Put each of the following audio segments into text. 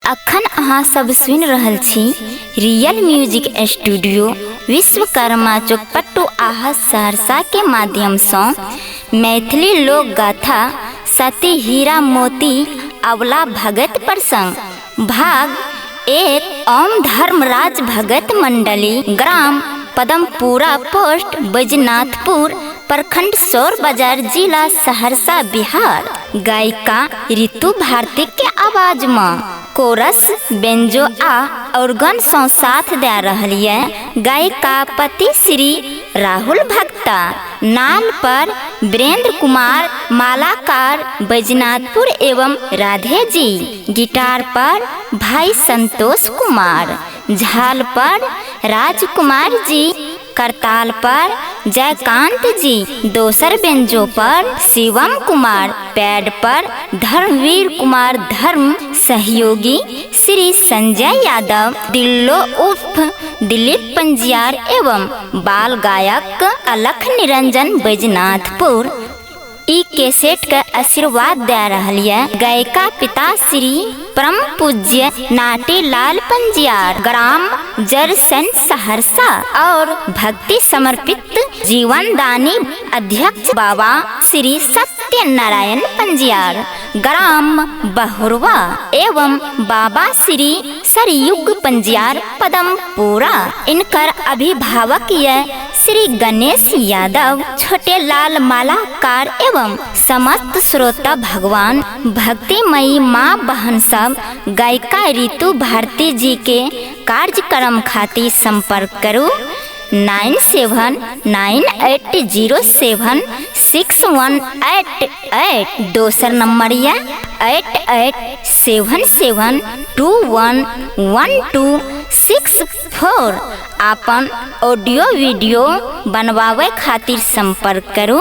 अखन अहाँ सब सुनि रहल छी रियल म्यूजिक स्टूडियो विश्वकर्मा चौक पट्टू आहत सहरसा के माध्यम से मैथिली लोक गाथा सती हीरा मोती अबला भगत प्रसंग भाग 1 ओम धर्मराज भगत मंडली ग्राम पदमपुरा पोस्ट बैजनाथपुर प्रखंड सौर बाजार जिला सहरसा बिहार। गायिका ऋतु भारती के आवाज में कोरस बेंजो आ ऑर्गन सौ साथ दे रही है गायिका पति श्री राहुल भक्ता। नाल पर वीरेंद्र कुमार मालाकार बैजनाथपुर एवं राधे जी। गिटार पर भाई संतोष कुमार। झाल पर राजकुमार जी। करताल पर जयकांत जी। दोसर बेंजो पर शिवम कुमार। पैड पर धर्मवीर कुमार। धर्म सहयोगी श्री संजय यादव। दिल्लो उर्फ दिलीप पंजियार एवं बाल गायक अलख निरंजन बैजनाथपुर। ई कैसेट का आशीर्वाद दे रही है गायिका पिता श्री परम पूज्य नाटी लाल पंजियार ग्राम जरसन सहरसा और भक्ति समर्पित जीवन दानी अध्यक्ष बाबा श्री सत्यनारायण पंजियार ग्राम बहुरवा एवं बाबा श्री सरयुग पंजियार पदमपुरा। इनकर अभिभावक है श्री गणेश यादव। छोटे लाल मालाकार एवं समस्त श्रोता भगवान भक्तिमयी माँ बहन सब गायिका ऋतु भारती जी के कार्यक्रम खातिर संपर्क करू 9798076188। दोसर नंबर या 8877211264। अपन ऑडियो वीडियो बनवावे खातिर संपर्क करू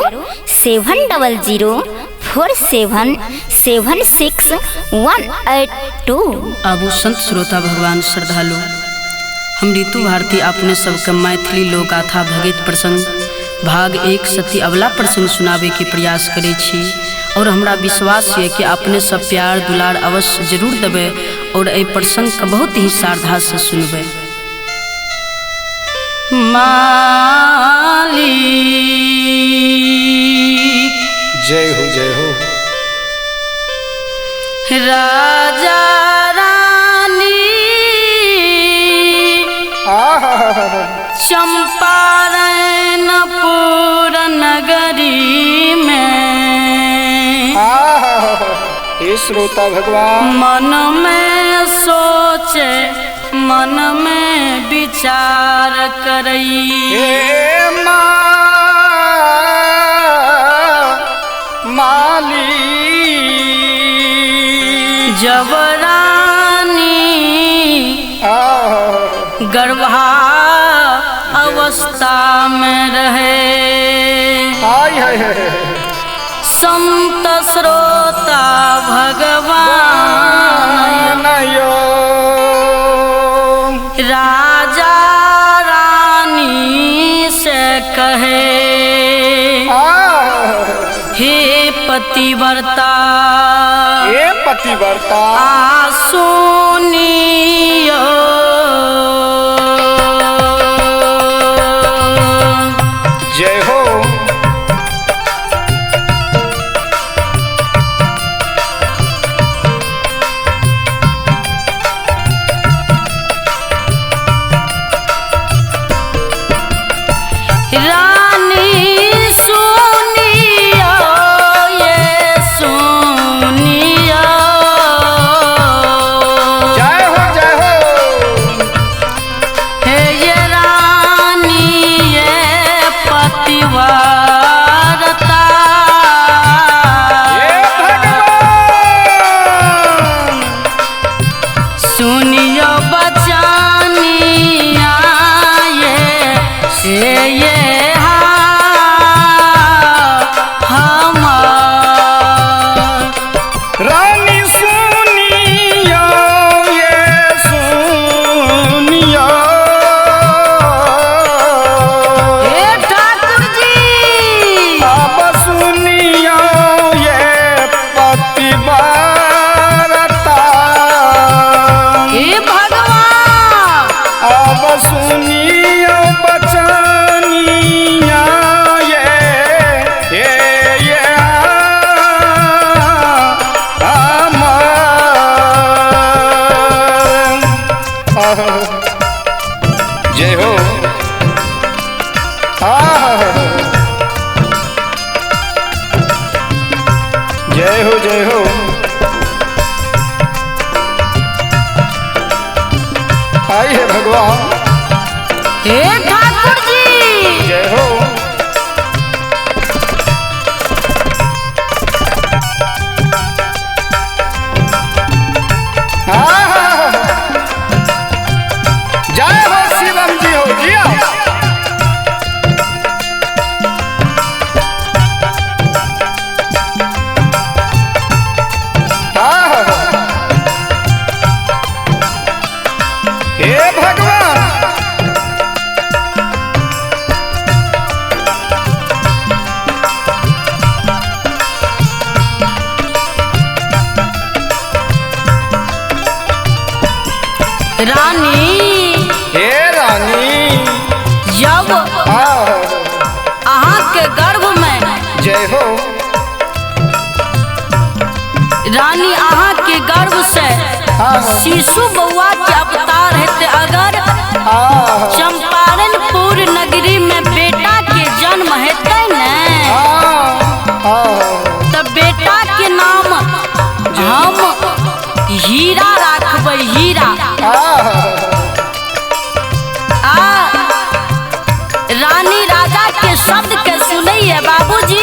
7004776182। आबू संत श्रोता भगवान श्रद्धालु, हम ऋतु भारती अपने सबके मैथिली लोक गाथा भगत प्रसंग भाग 1 सती अबला प्रसंग सुनावे के प्रयास करे छी और हमरा विश्वास है कि अपने सब प्यार दुलार अवश्य जरूर देवे और ए प्रसंग का बहुत ही श्रद्धा से सुनबे। मालिक जय हो जय हो। राजा चंपारणपुर नगरी में हे श्रोता भगवान मन में सोचे मन में विचार करई। हे माली जब रानी गर्भा अवस्था में रहे संत श्रोता भगवान राजा रानी से कहे हे पतिव्रता सुनियो जय हो। रानी सुनियो ये सुनियो जय हो जय हो। हे ये रानी ये पतिव्रता हे भगवान सुनियो बचानिया ये रानी सुनियो ये सुनियो। हे ठाकुर जी अब सुनियो ये पतिव्रता जय हो जय हो जय हो आई है भगवान हे ठाकुर जी जय हो जय हो शिवम जी हो जिया हे भगवान रानी हे रानी जब अहाँ के गर्भ में जय हो रानी अहाँ के गर्भ से शिशु बउआ के अवतार हेते अगर चंपारणपुर नगरी में बेटा के जन्म हेते न तब बेटा के नाम हम हीरा राखबै हीरा रानी राजा के शब्द के सुनैए बाबूजी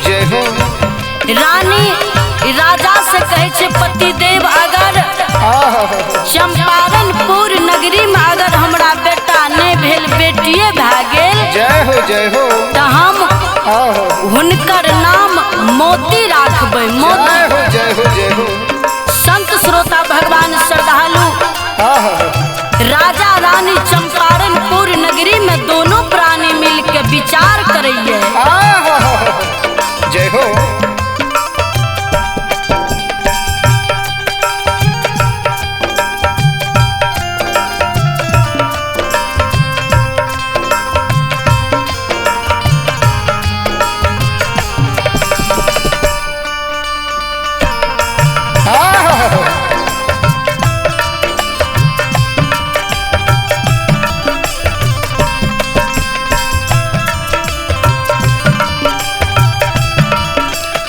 जय हो रानी राजा से कहे छे पतिदेव अगर चंपारणपुर नगरी में अगर हमरा बेटा नहीं भेल बेटिए भए गेल जय हो तो हम हुनकर नाम मोती राखबै मोती जय हो संत श्रोता भगवान श्रद्धालु राजा रानी चंपारणपुर नगरी में दोनों प्राणी मिल के विचार करिए जय हो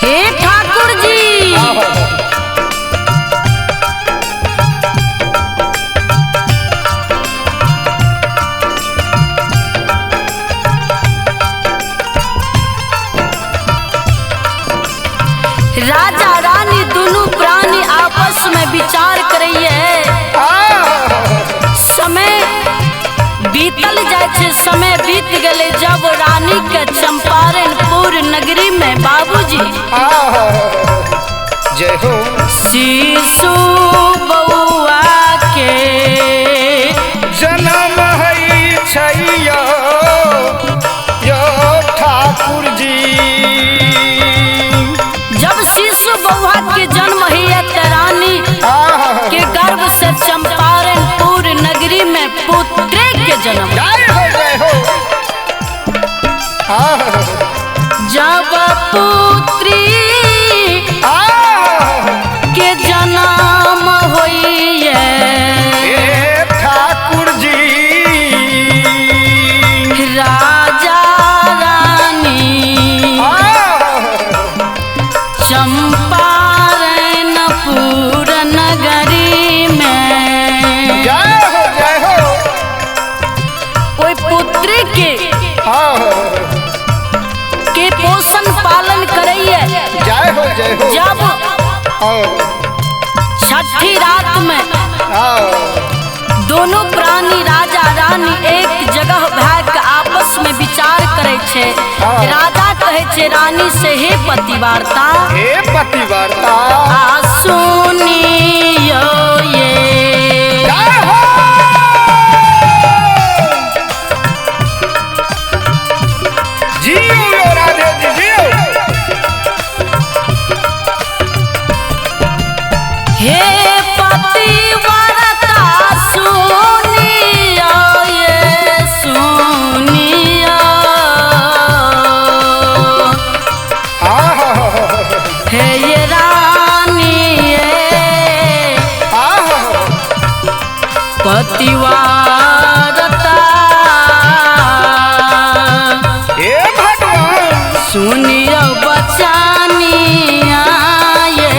हे ठाकुर जी राजा रानी दोनों प्राणी आपस में विचार करिए समय बीतल जाए छे समय बीत गले जब रानी के चंपारणपुर नगरी में बाबूजी जय हो शिशु बउआ के जन्म है छैया यो ठाकुर जी जब शिशु बउआ के जन्म है रानी के गर्भ से चंपारणपुर नगरी में पुत्र के जन्म जय हो जब पुत्री के जन्म होइए हे ठाकुर जी राजा रानी चंपारणपुर नगरी में जय हो कोई पुत्री के पोषण पालन करिए जय हो जब छठी रात में दोनों प्राणी राजा रानी एक जगह भाग के आपस में विचार करे छे राजा कहे छे रानी से हे पतिवार्ता सुनियो ये जय हो जियो राधे जी जियो हे पतिवार्ता सुनियो ये सुनियो हे ये रानी ये पतिवारता हे भगवान सुनियो बचानिया ये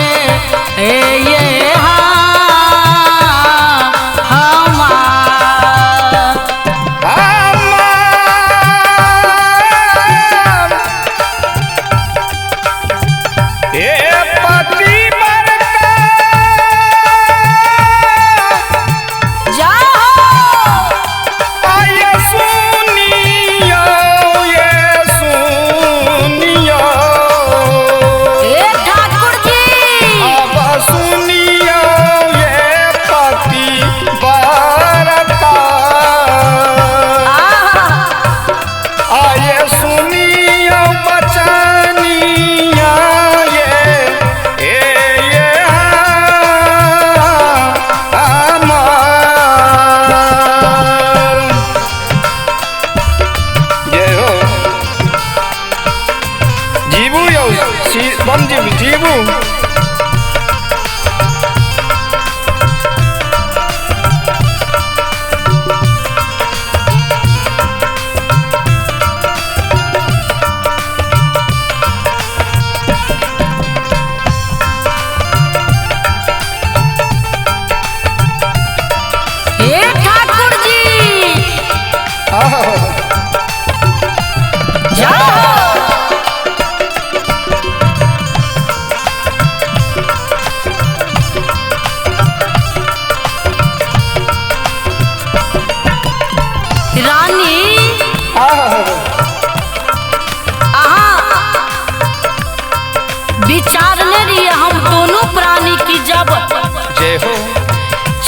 विचारने रहिए हम दोनों प्राणी की जब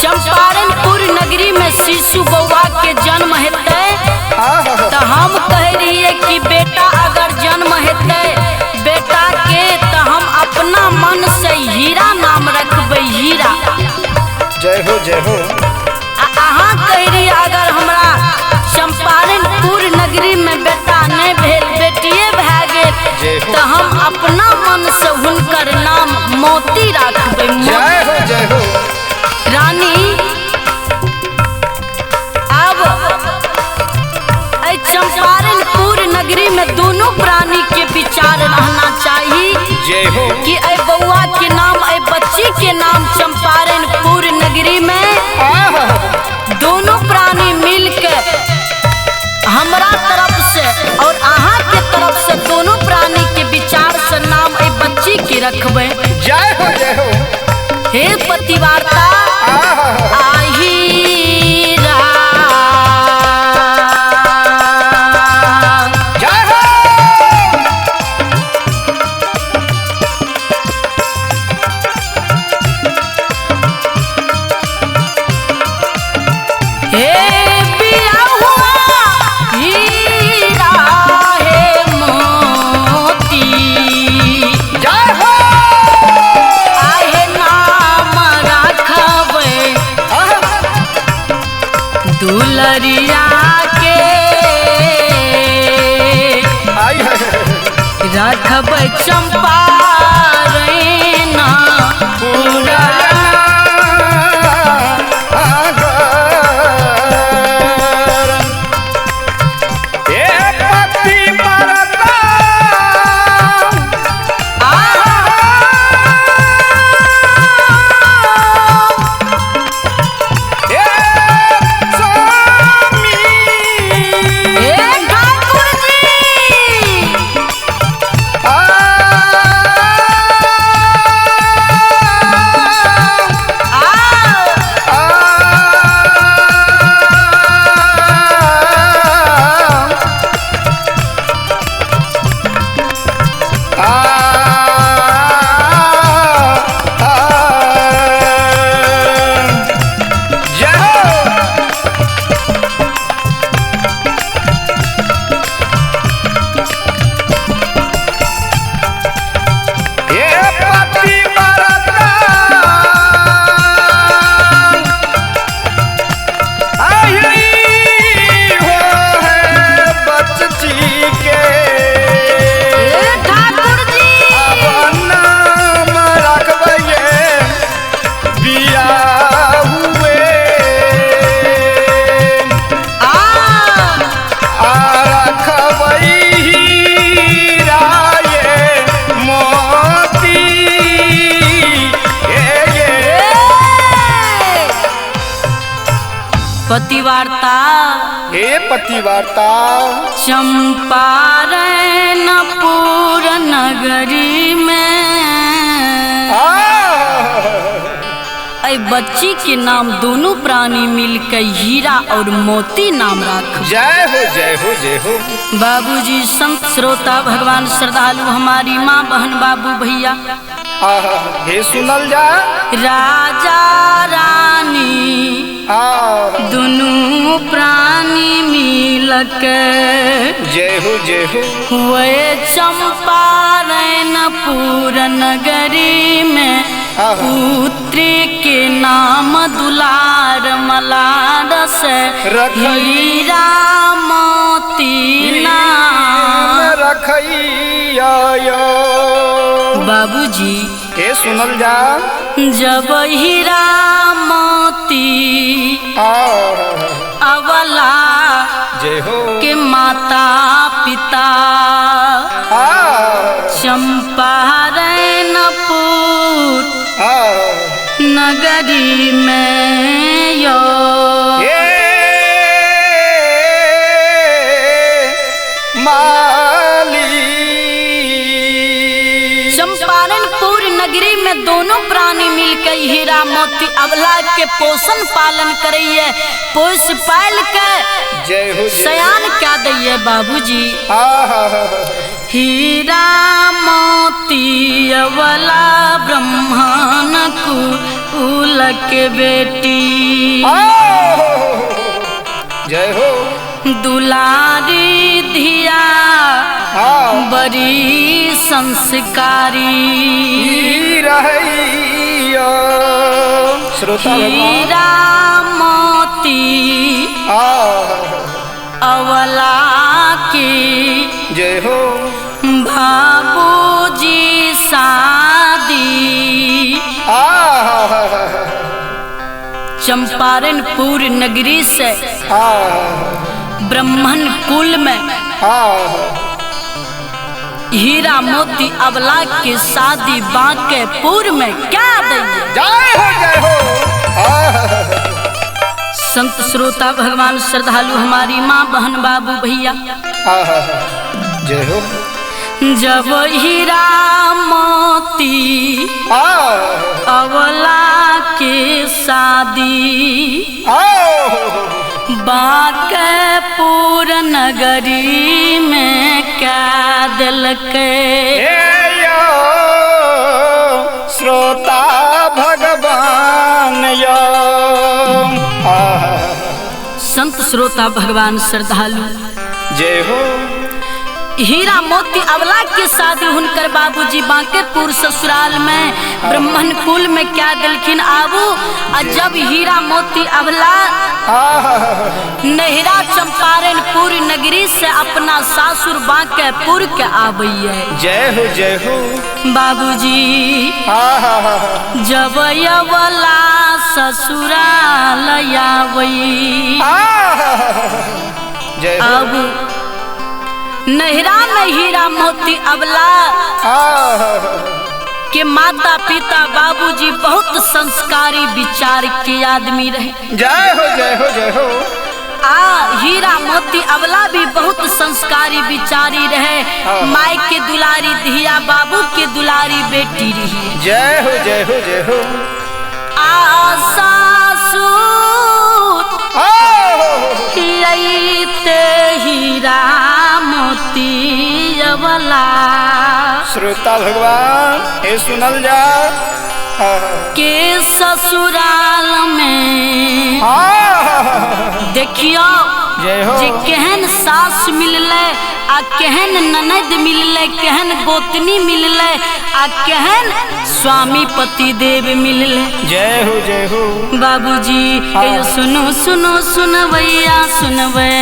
चंपारणपुर नगरी में शिशु बउआ के जन्म हेतै तो हम कह रहिए कि बेटा अगर जन्म हेतै बेटा के तो हम अपना मन से हीरा नाम रखबै हीरा। जय हो जय हो। अहाँ कह रहिए अगर हमरा चंपारणपुर नगरी में बेटा नहीं भेल बेटिए भए गेल तो हम अपना मन से हुनकर नाम मोती रखबै। जय हो जय हो। रानी अब चंपारणपुर नगरी में दोनों प्राणी के विचार रहना चाहिए कि ऐ बउआ के नाम ऐ बच्ची के नाम चंपारणपुर नगरी में दोनों प्राणी मिलकर हमरा तरफ से और अहाँ के तरफ से दोनों प्राणी के विचार से नाम ऐ बच्ची के रखबै। जय हो जय हो। हे पतिवार्ता दुलरिया के रखबै चंपारणा पूरा। पतिवार्ता हे पतिवार्ता चंपारणपुर नगरी में ऐ बच्ची के नाम दोनों प्राणी मिलकर हीरा और मोती नाम रख। जय हो जय हो जय हो। बाबूजी, संत श्रोता, भगवान श्रद्धालु, हमारी माँ बहन बाबू भैया, हे सुनल जा। राजा रानी दोनों प्राणी मिलकर जय हो जय हो। वे चंपारणपुर नगरी में पुत्र के नाम दुलार मलार से हीरा मोती नाम रखैया। बाबूजी, हे सुनल जा। जब हीरा मोती अवला जय हो के माता पिता चंपारणपुर नगरी में यो चंपारणपुर नगरी में दोनों प्राणी मिलकर हीरा मोती अबला के पोषण पालन करिए, पोष पाल के जय हो सयान क्या दैये बाबूजी। हीरा मोती अबला ब्रह्मण कुल के बेटी जय हो। दुलारी धिया बड़ी संस्कारी रहिया। श्रोता हीरा मोती अवला की जय हो। बाबूजी शादी चंपारणपुर नगरी से ब्राह्मण कुल में हीरा मोती अबला के शादी बांकेपुर में क्या दैये। जय हो जय हो। संत श्रोता, भगवान श्रद्धालु, हमारी माँ बहन बाबू भैया, जय हो। जब हीरा मोती अबला के शादी बांकेपुर नगरी में क्या दिलके। श्रोता भगवान संत श्रोता, भगवान श्रद्धालु, जय हो। हीरा मोती अबला के शादी हुनकर बाबूजी बांकेपुर ससुराल में ब्राह्मण कुल में क्या दिलखिन आबू। और जब हीरा मोती अबला नहिरा चंपारणपुर नगरी से अपना सासुर बांकेपुर के आबैये। जय हो जय हो। बाबूजी, जब अबला ससुराल आबई अब नहिरा में हीरा मोती अबला के माता पिता बाबूजी बहुत संस्कारी विचार के आदमी रहे। जय हो जय हो जय हो। हीरा मोती अबला भी बहुत संस्कारी विचारी रहे। माई के दुलारी धिया, बाबू के दुलारी बेटी रही। जय हो जय हो जय हो। सासुर हीरा मोती अबला श्रोता भगवान, हे सुनल जा। के ससुराल में देखियो जय हो। जे केहन सास मिलले आ केहन ननद मिलले, केहन गोतनी मिलले आ केहन स्वामी पति देव मिलले। जय हो जय हो। बाबूजी कहियो सुनो सुनो सुनवैया सुनवे।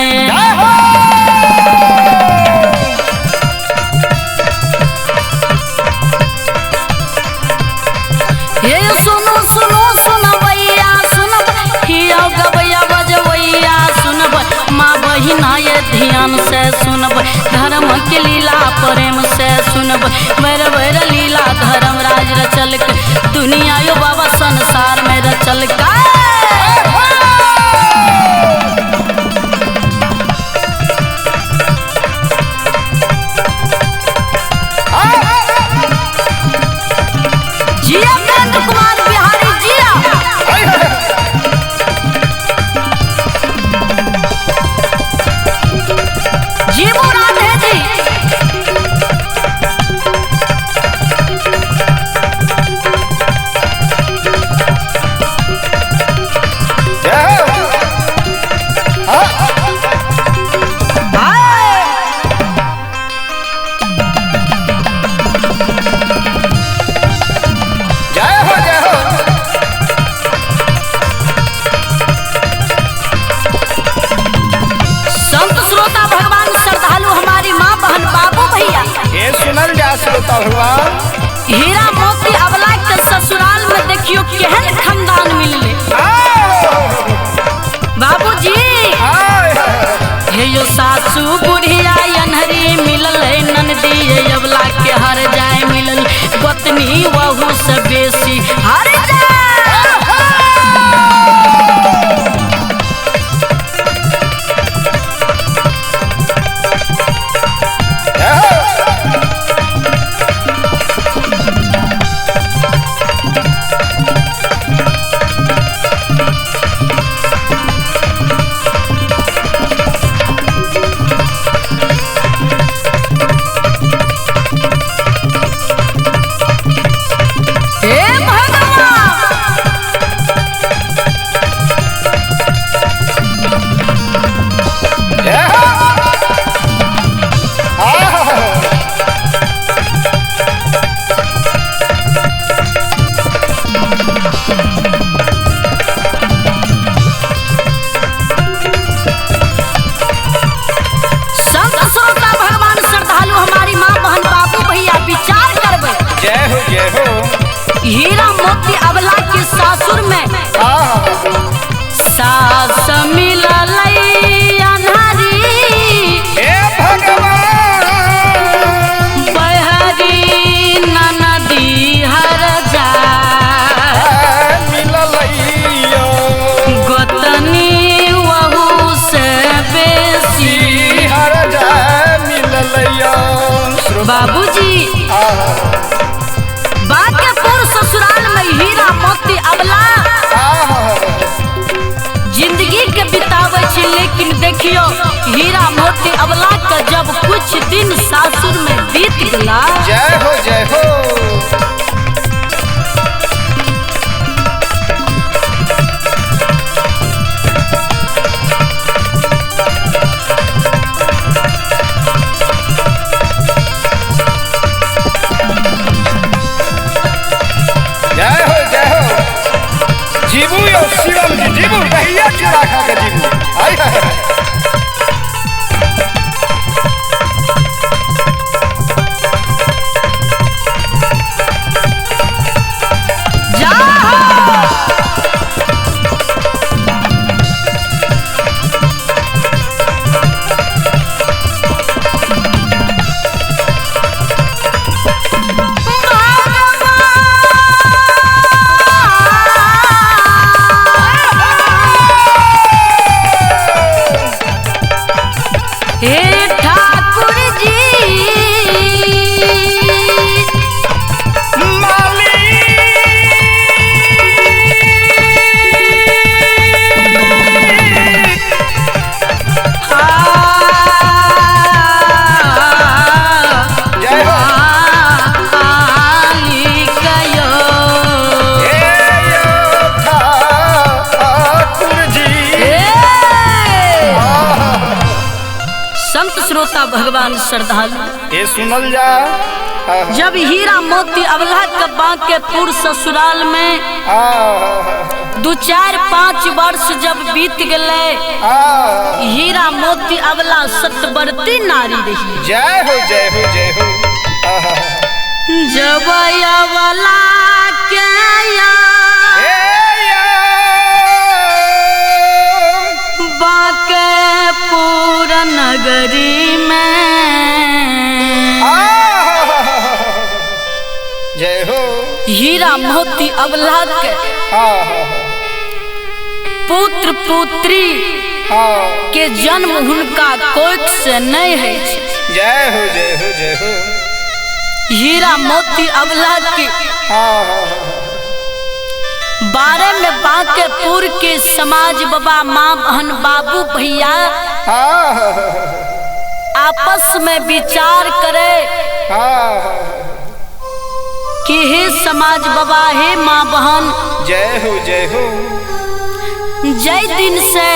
हे सुनो सुनो सुनवैया सुनब, हियो गबैया बजवैया सुनब, माँ बहिना ये ध्यान से सुनब, धर्म के लीला प्रेम से सुनब, बैर बैर लीला धर्म राज रचल के दुनिया यो बाबा संसार में रचल का। सासू बुढ़िया अनहरी मिलल ननदी अबला के हर जाए मिलल गोतनी वहू से बेसी हर जाए। हीरा मोती अबला के सासुर में सास मिलल अनहरी बहरी ननदी हर जाए मिलल गोतनी वहू से बेसी हर जाए मिलल। बाबूजी ससुराल में हीरा मोती अबला जिंदगी के बितावे छे, लेकिन देखियो हीरा मोती अबला का जब कुछ दिन सासुर में बीत गला। जय हो जय हो। जीबू यो शिवम जी जीबू कहिया चुरा खा के जीबू आई है श्रोता भगवान श्रद्धालु ये सुनल जा। जब हीरा मोती अबला के बांकेपुर ससुराल में 2-4-5 वर्ष जब बीत गए हीरा मोती अबला सतवर्ती नारी रही। जय हो जय हो जय हो। जब अबला के बांकेपुर नगरी में जय हो हीरा मोती अबला के पुत्र पुत्री के जन्म हुनका कोख से नहीं है। जय हो जय हो जय हो। हीरा मोती अबला के बारे में बांकेपुर के समाज बाबा माँ बहन बाबू भैया आपस में विचार करे कि हे समाज बाबा हे माँ बहन जय हो जय हो। जय दिन से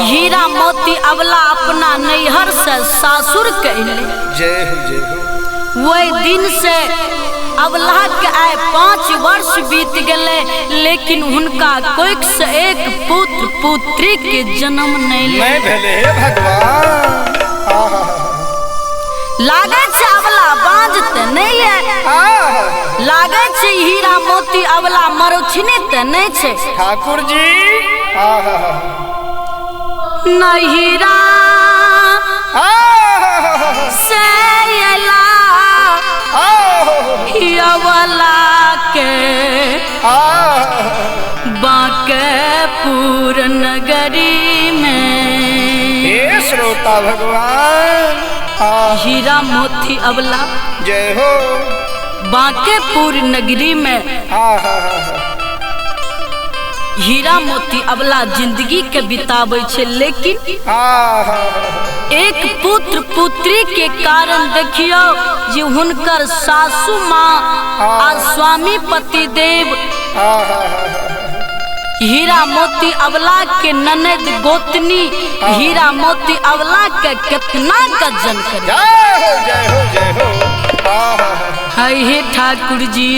हीरा मोती अबला अपना नैहर से सासुर कहले। जय हो जय हो। वही दिन से अबला के आए 5 वर्ष बीत गए, लेकिन उनका कोई से एक पुत्र पुत्री के जन्म नहीं भेले। हे भगवान लागे अबला बाँझते नहीं है, लागे हीरा मोती अबला मरछिने ते नहीं छे। ठाकुर जी न हीरा जवला के बांकेपुर नगरी में हे श्रोता भगवान हीरा मोती अबला जय हो बांकेपुर नगरी में हीरा मोती अबला जिंदगी के बिताबै छे, लेकिन एक पुत्र पुत्री के कारण देखियो जे हुनकर सासू माँ आ स्वामी पति देव हीरा मोती अबला के ननद गोतनी हीरा मोती अबला के कितना गजन करे। जय हो जय हो जय हो हे ठाकुर जी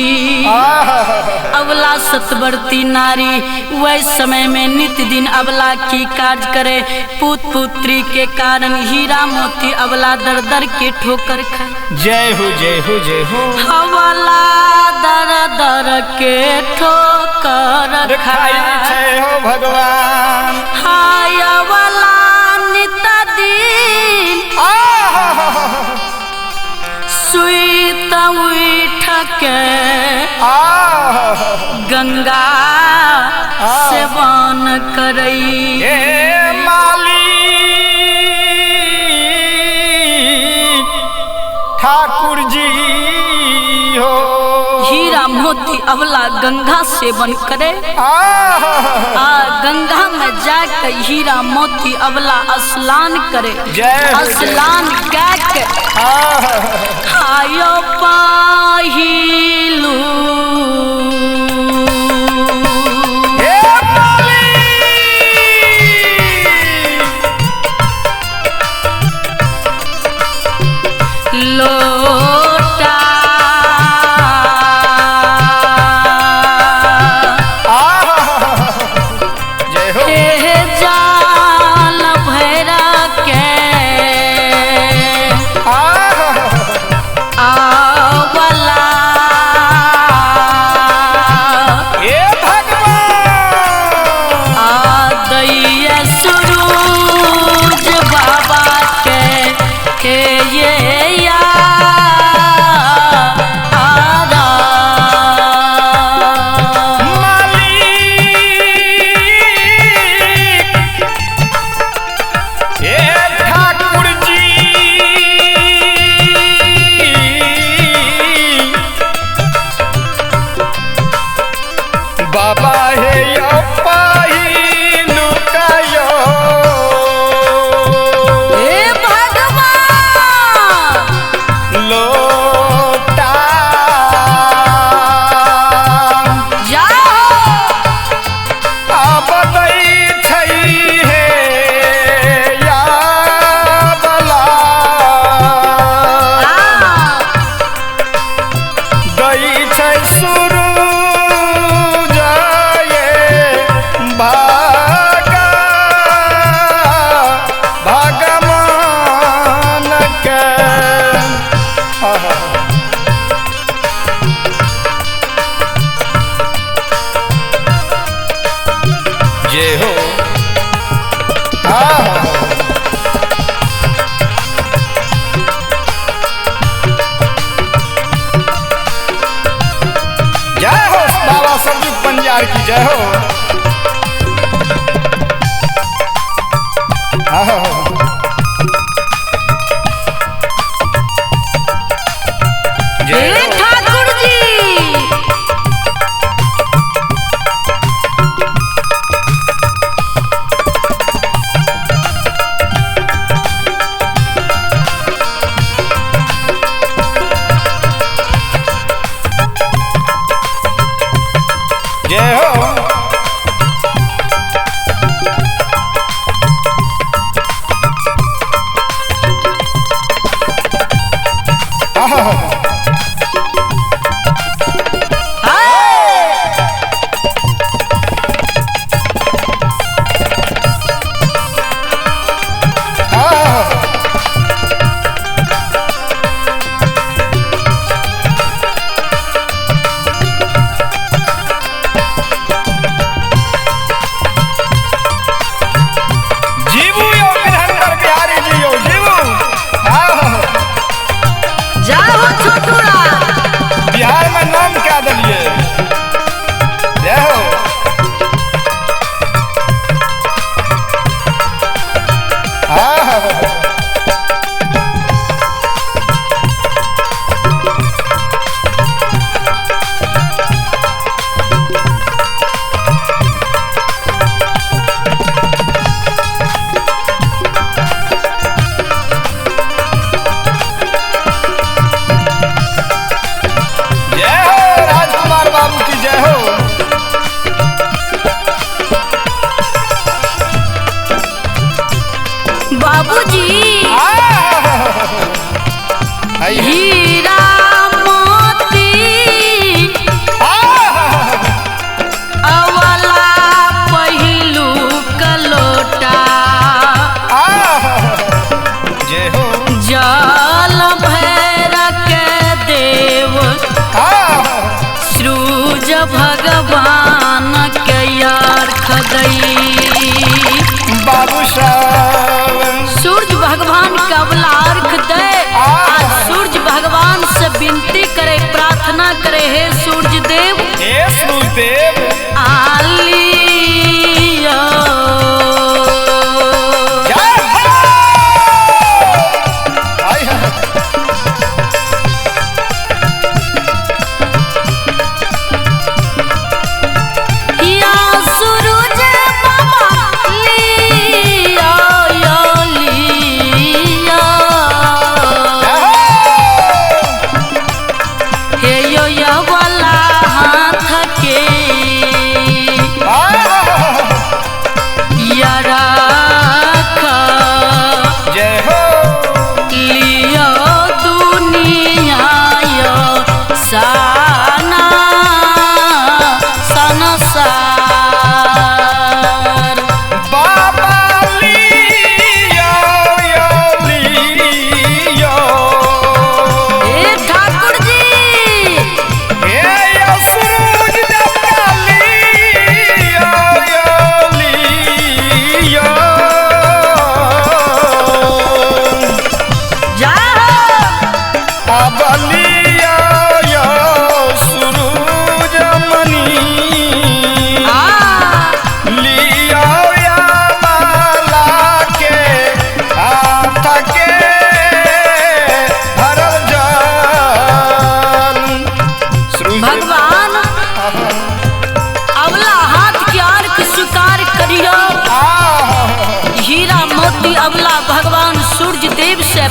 अबला सतवर्ती नारी वह समय में नित्य दिन अबला की कार्य करे। पुत्र पुत्री के कारण हीरा मोती अबला दर दर के ठोकर खाए। जय हो जय हो जय हो अबला दर दर के ठोकर खाए। जय हो भगवान हाय अबला नित दिन सुइत उठ के गंगा सेवन करई। ठाकुर जी हो हीरा मोती अबला गंगा सेवन करे। गंगा में जाकर हीरा मोती अबला स्नान करे। स्नान के आयो पाहिलू लोटा जय हो जाल भैरा के आवला आदैया सुरूज बाबा के ये बाबा हे पाहिलू कायो हे भगवान लोटा जाओ आब दै छै हे या बला दै छै सुरू भगवान के जय हो जय हो बाबा सरजू पंजार की जय हो हे ठाकुर जी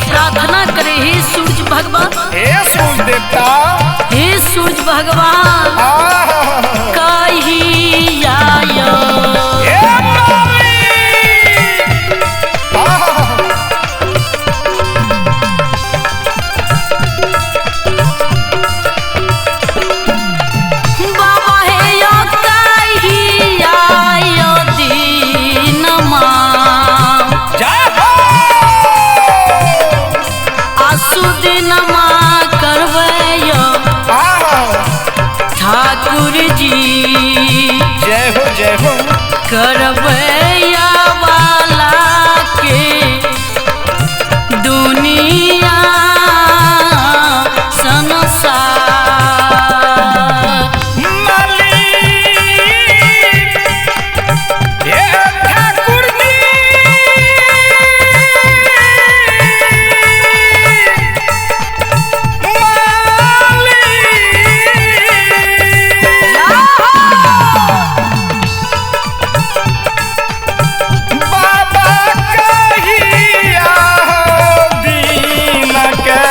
प्रार्थना करे, हे सूरज भगवान, हे सूरज देवता, हे सूरज भगवान, कहिया हे माली, बाबा हे यो कहिया दीनमा आसुदिनमा करवैयो ठाकुर जी, जय हो करवैया वाला के दुनिया संसार। मालिक, हे ठाकुर जी, बाबा कहिया दीन के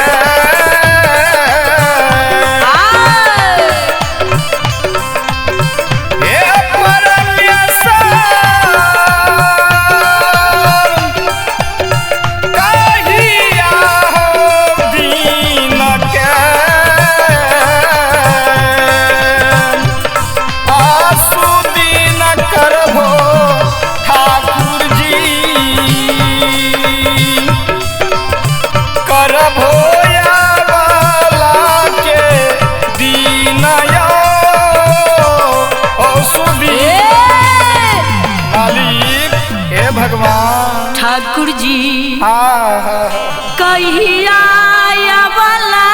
हे परमेश्वर, कहिया दीन के आसु दीन करबो ठाकुर जी, करबो या वाला के दीन यो औषधि। मालिक, हे भगवान, ठाकुर जी आहा, कहिया वाला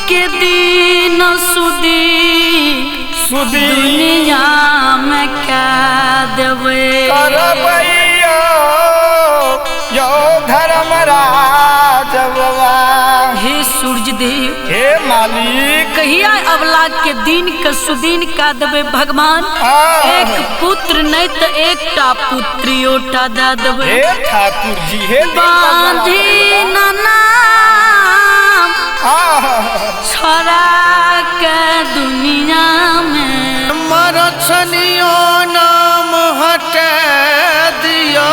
के दिन सुदी सुधी दुनिया में क्या देवे। करबैयो यो धर्मराज बाबा। हे सूरज देव, हे मालिक, कहिया अवला के दिन के सुदीन का देवे भगवान। एक पुत्र नहीं तो एकटा पुत्री ओटा दे देवे। हे ठाकुर जी, हे बांधी नाम छोड़ा के दुनिया में मरछनियो नाम हटे दियो।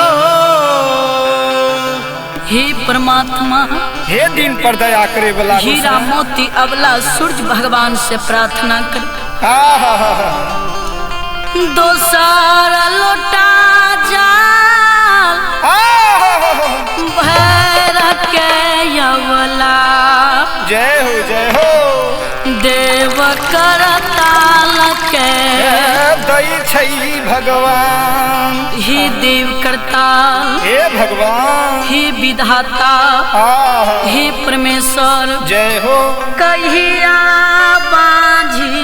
हे परमात्मा, हे दिन पर दया करे वाला हीरा मोती अवला सूरज भगवान से प्रार्थना कर। दोसर लोटा जाल भैर के अवला जय हो देव करताल के दई छई भगवान। ही देव करताल, हे भगवान, ही विधाता, हे परमेश्वर, जय हो कहिया बाझी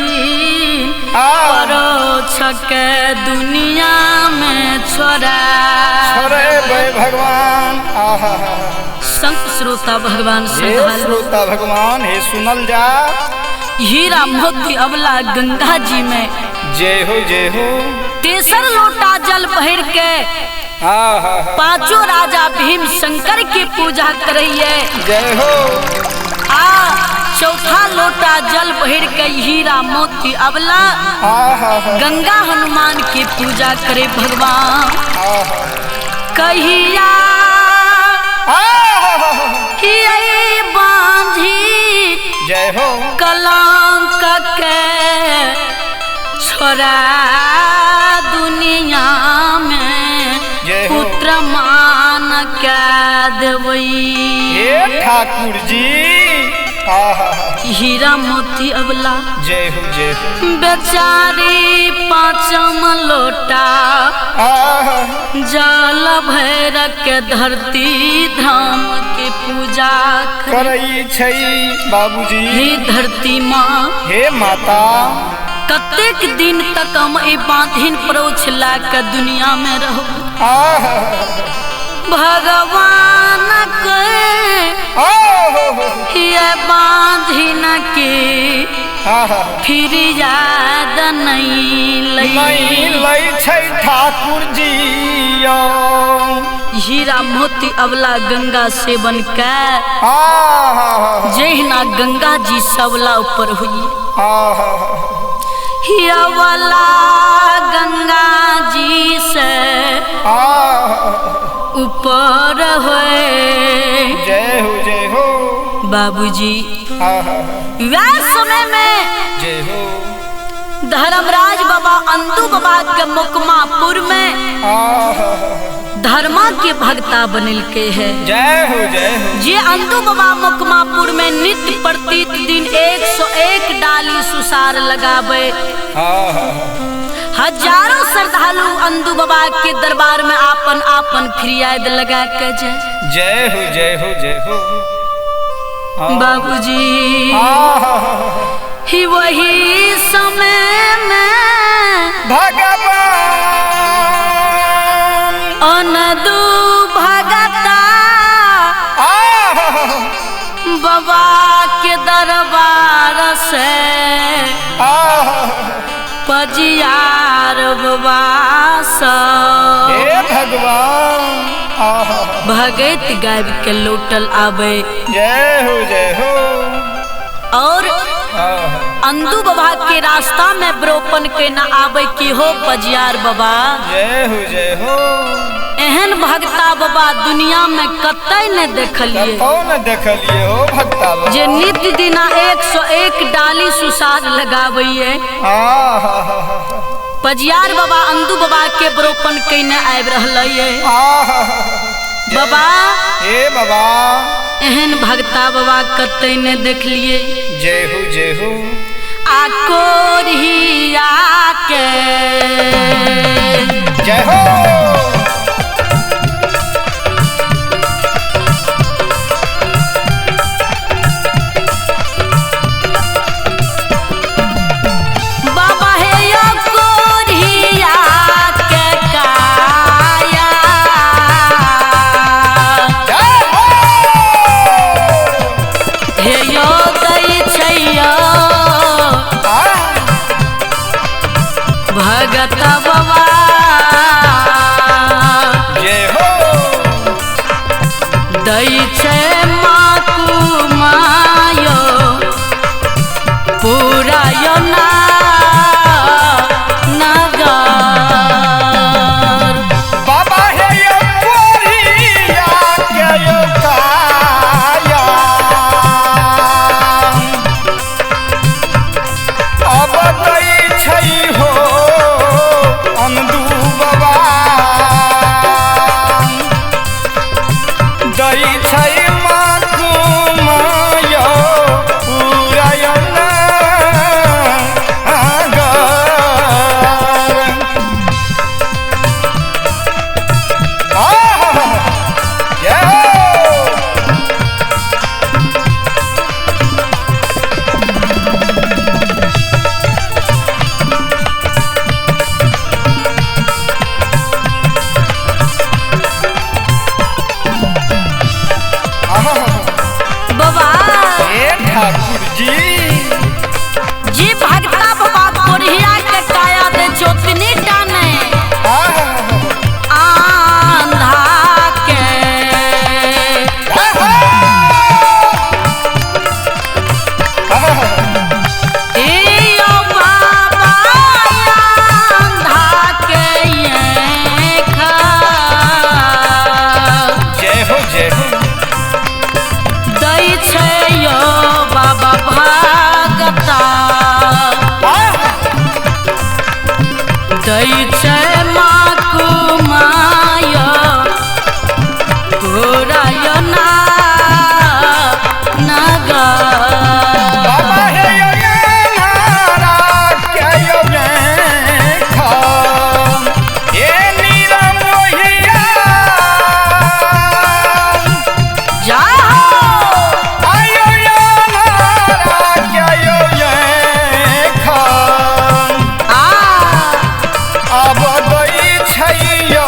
परोछ के दुनिया में छोड़ा। छोड़े बे भगवान। संत श्रोता भगवान हे श्रद्धालु, श्रोता भगवान, हे सुनल जा। हीरा मोती अवला गंगा जी में जय हो तेसर लोटा जल भर के पांचों राजा भीम शंकर की पूजा करइए। जय हो चौथा लोटा जल भर के हीरा मोती अवला गंगा हनुमान की पूजा करे भगवान। कहिया बांधी जय हो कलंक के छोड़ा दुनिया में पुत्र मान के देवई। हे ठाकुर जी, हीरा मोती अवला जय हो बेचारी पांचम लोटा जल भैर के धरती धाम के पूजा करई छई बाबूजी। हे धरती माँ, हे माता, कतेक दिन तक हम ए बांधिन परोछ ला के दुनिया में रहो। भगवान के ये बांधिन के फिर याद नहीं लई छै ठाकुर जी। हीरा मोती अवला गंगा से बनकर जहिना गंगा जी सबला ऊपर हुई। हीरा वाला गंगा जी से ऊपर हुए। जय हो बाबूजी वह समय में जय हो धर्मराज बाबा अंदू बाबा के मुकमापुर में धर्मा के भक्ता बनल के है। जय हो जे अंदू बाबा मुकमापुर में नित्य प्रति दिन 101 डाली सुसार लगावे। हजारों श्रद्धालु अंदू बाबा के दरबार में आपन आपन फिरियाद लगा के जय हो बाबूजी ही वही समय में भगवान अनदू भगता बाबा के दरबार से पजियार बाबा हे भगवान भगत गायब के लौटल आवे। जय हो और अंदू बाबा के रास्ता में ब्रोपन के न आवे की हो पजियार बाबा। जय हो एहन भक्ता बाबा दुनिया में कतई न देखलिए। कौन देखलिए हो भक्ता बाबा जे नित्य दिना 101 डाली सुसार लगावैये। पजियार बाबा अंदू बाबा के ब्रोपन के न आब रहलैये। बाबा ए बाबा एहन भक्ता बाबा कतई न देखलिए। जय हो आकोरिया के जय हो बाबा हे आकोरिया के काया हे यो दै छैया भगत बाबा। जय हो दै छै माकू मायो पूरा यो नगर। बाबा हे कोरिया के यो काया अब दै छै हो अंदू बाबा दै छै माकू मायो पूरा यो बाबा ठाकुर जी भगता बाबा कोरिया के काया दे जोतनी टाने आंधा के। यो बाबा आंधा के ये खा। जय हो दै छै यो बाबा भगता दै छै माकू माया पूरा यो नगर। बाबा हे नारा के यो खा ए नीरा मोहिया आयो नारा के यो खा अब दै छै यो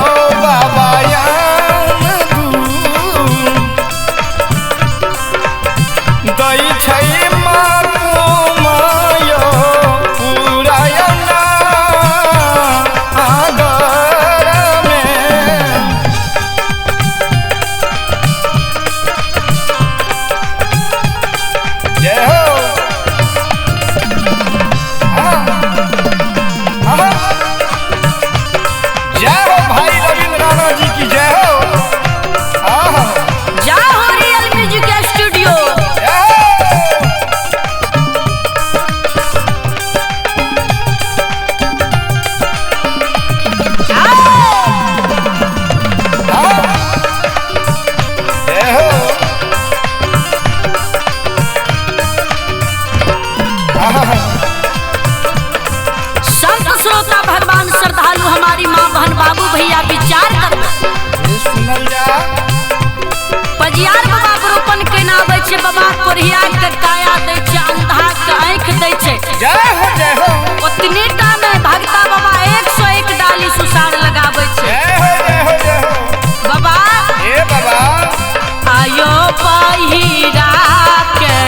छै बाबा कोरिया के काया दै छै अंधा के आँख दै छै। जय हो जय हो। ओतने टा में भगता बाबा 101 डाली सुसार लगाबै छै। जय हो जय हो जय हो। बाबा ए बाबा आयो पहिरा के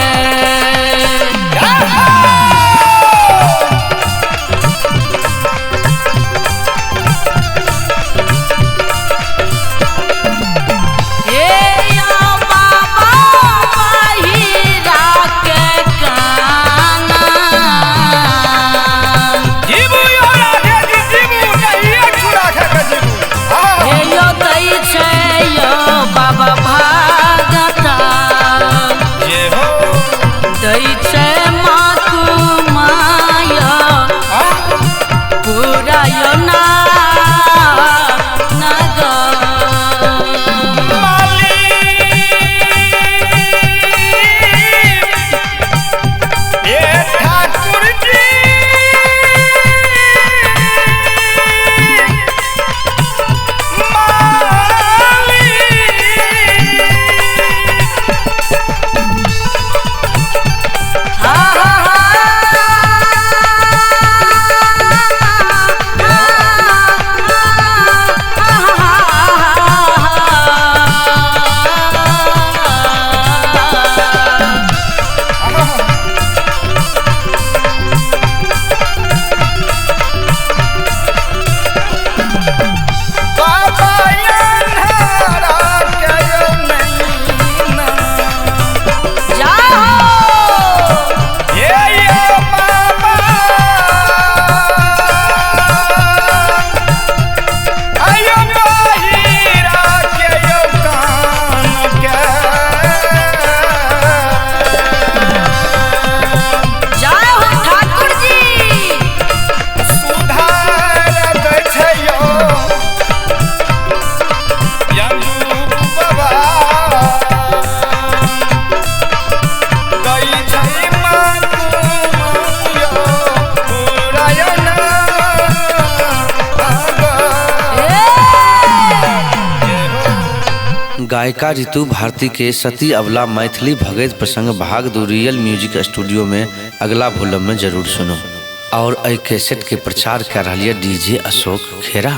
गायिका ऋतु भारती के सती अबला मैथिली भगत प्रसंग भाग 2 रियल म्यूजिक स्टूडियो में अगला वॉल्यूम में जरूर सुनो। और कैसेट के प्रचार कर रहा डीजे अशोक खेरा।